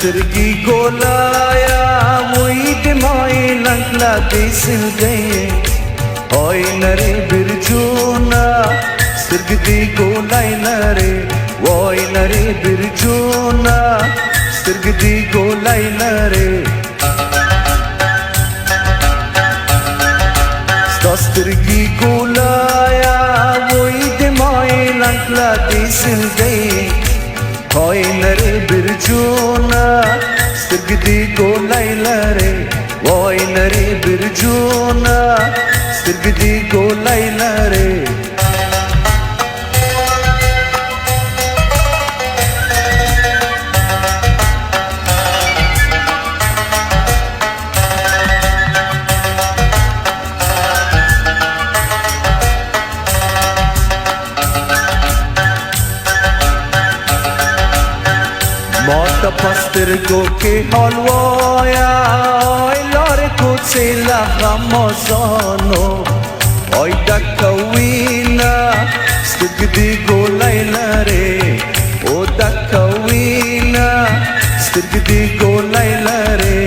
سترګي ګولایا وې د مای لنګلا دې سلګې اوي نری برجونا سترګي ګولای نری وای نری برجونا سترګي ګولای نری سترګي ګولایا وې د مای لنګلا دې سلګې اوي نری برجونا سترګي ګولای لره وای نری برجونا سترګي ګولای لره मौत पस्तिरगो के हलवाया ओय लरे कुचेला हमोजनो ओय dakawina سترګي ګولای لره او dakawina سترګي ګولای لره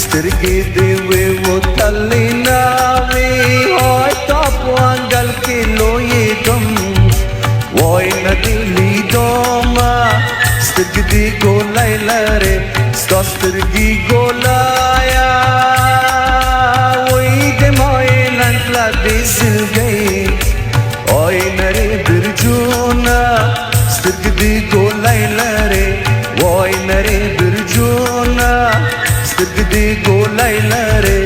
سترګي دی و تلینا وی اوy تاسو انګل کې لوی دم وای ندی لیدوما سترګي ګولای لره سترګي ګولایا وې د مای لنګلا دې سلګې اوي نری برجونا سترګي ګولای لره وای نری برجونا سترګي ګولای لره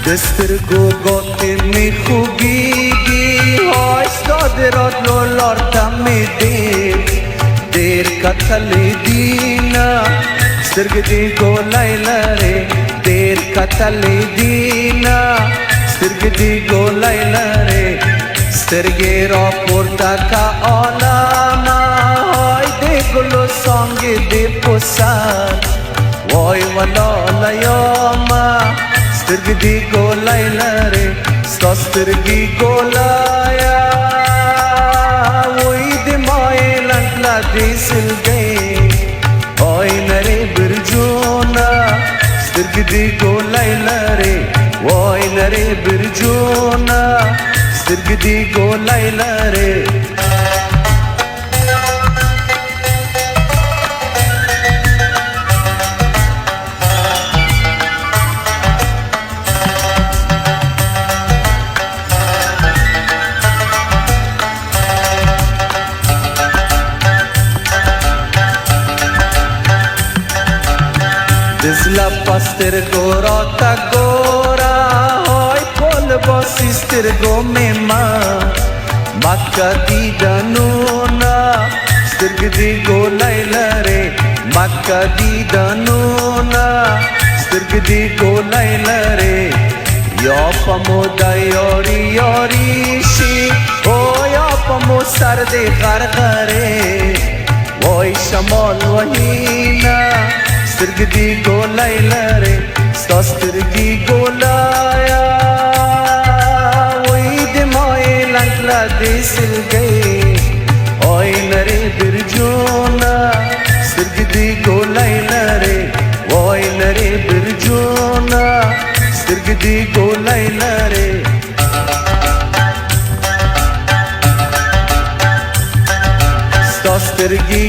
دسترګو ګوتې می خوږیږي هاي ستادرات لور تمې ډېر کتلې دینا سترګې ګولای لره ډېر کتلې دینا سترګې ګولای لره سترګې را پورته کا عالمه هاي دې ګلو څنګه دې پوسان وای ولا لیاما سترګي ګولای لره سترګي ګولایا وې د مای لنګلا دې سلګې اوي نری برجونا سترګي ګولای لره وای نری برجونا سترګي ګولای لره Dizla pastirgo rota gora hoy pol bosistirgo mema makka di danuna stirgdi golai lare makka di danuna stirgdi golai lare yo pamo dayori yori shi o yo pamo sarde gargare oy shamal wahina سترګي ګولای لره سترګي ګولایا وې د مای لنګلا دې سلګې اوي نری برجونا سترګي ګولای لره وای نری برجونا سترګي ګولای لره سترګي